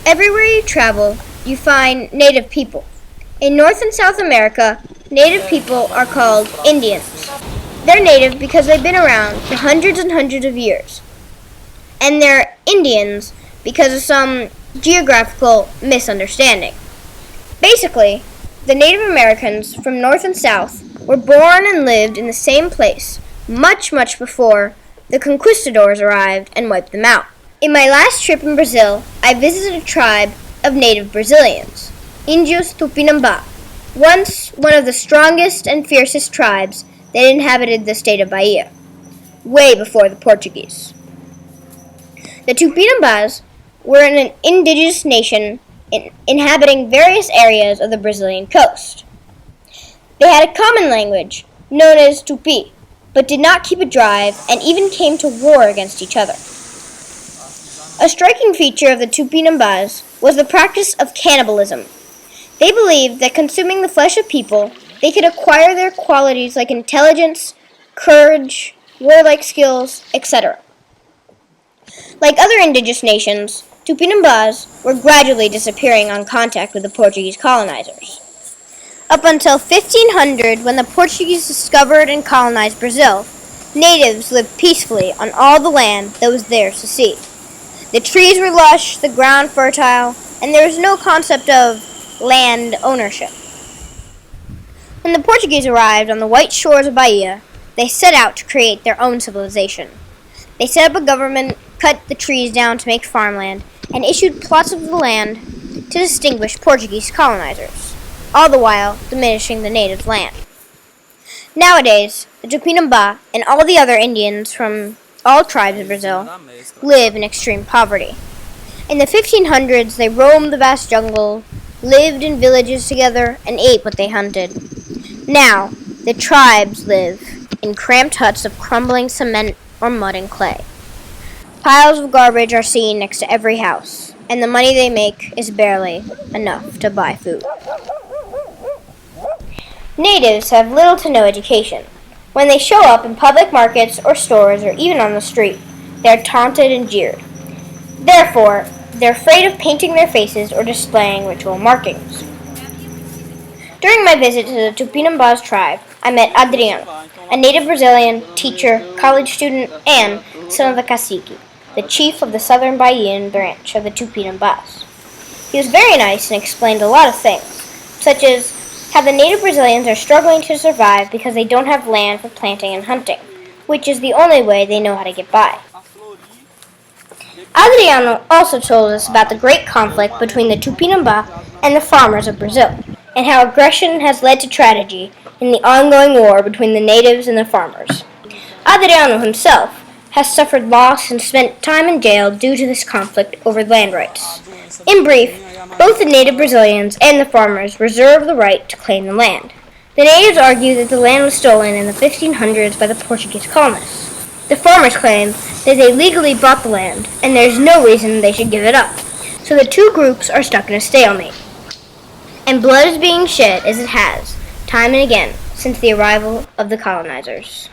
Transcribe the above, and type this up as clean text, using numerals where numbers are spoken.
Everywhere you travel, you find native people. In North and South America, native people are called Indians. They're native because they've been around for hundreds and hundreds of years. And they're Indians because of some geographical misunderstanding. Basically, the Native Americans from North and South were born and lived in the same place much before the conquistadors arrived and wiped them out. In my last trip in Brazil, I visited a tribe of native Brazilians, Índios Tupinamba, once one of the strongest and fiercest tribes that inhabited the state of Bahia, way before the Portuguese. The Tupinambas were an indigenous nation inhabiting various areas of the Brazilian coast. They had a common language, known as Tupi, but did not keep a drive and even came to war against each other. A striking feature of the Tupinambas was the practice of cannibalism. They believed that consuming the flesh of people, they could acquire their qualities like intelligence, courage, warlike skills, etc. Like other indigenous nations, Tupinambas were gradually disappearing on contact with the Portuguese colonizers. Up until 1500, when the Portuguese discovered and colonized Brazil, natives lived peacefully on all the land that was theirs to see. The trees were lush, the ground fertile, and there was no concept of land ownership. When the Portuguese arrived on the white shores of Bahia, they set out to create their own civilization. They set up a government, cut the trees down to make farmland, and issued plots of the land to distinguish Portuguese colonizers, all the while diminishing the natives' land. Nowadays, the Tupinamba and all the other Indians from all tribes of Brazil live in extreme poverty. In the 1500s, they roamed the vast jungle, lived in villages together, and ate what they hunted. Now, the tribes live in cramped huts of crumbling cement or mud and clay. Piles of garbage are seen next to every house, and the money they make is barely enough to buy food. Natives have little to no education. When they show up in public markets or stores or even on the street, they are taunted and jeered. Therefore, they're afraid of painting their faces or displaying ritual markings. During my visit to the Tupinambas tribe, I met Adriano, a native Brazilian, teacher, college student, and son of the cacique, the chief of the southern Bahian branch of the Tupinambas. He was very nice and explained a lot of things, such as how the native Brazilians are struggling to survive because they don't have land for planting and hunting, which is the only way they know how to get by. Adriano also told us about the great conflict between the Tupinamba and the farmers of Brazil, and how aggression has led to tragedy in the ongoing war between the natives and the farmers. Adriano himself has suffered loss and spent time in jail due to this conflict over land rights. In brief, both the native Brazilians and the farmers reserve the right to claim the land. The natives argue that the land was stolen in the 1500s by the Portuguese colonists. The farmers claim that they legally bought the land, and there is no reason they should give it up. So the two groups are stuck in a stalemate. And blood is being shed as it has, time and again, since the arrival of the colonizers.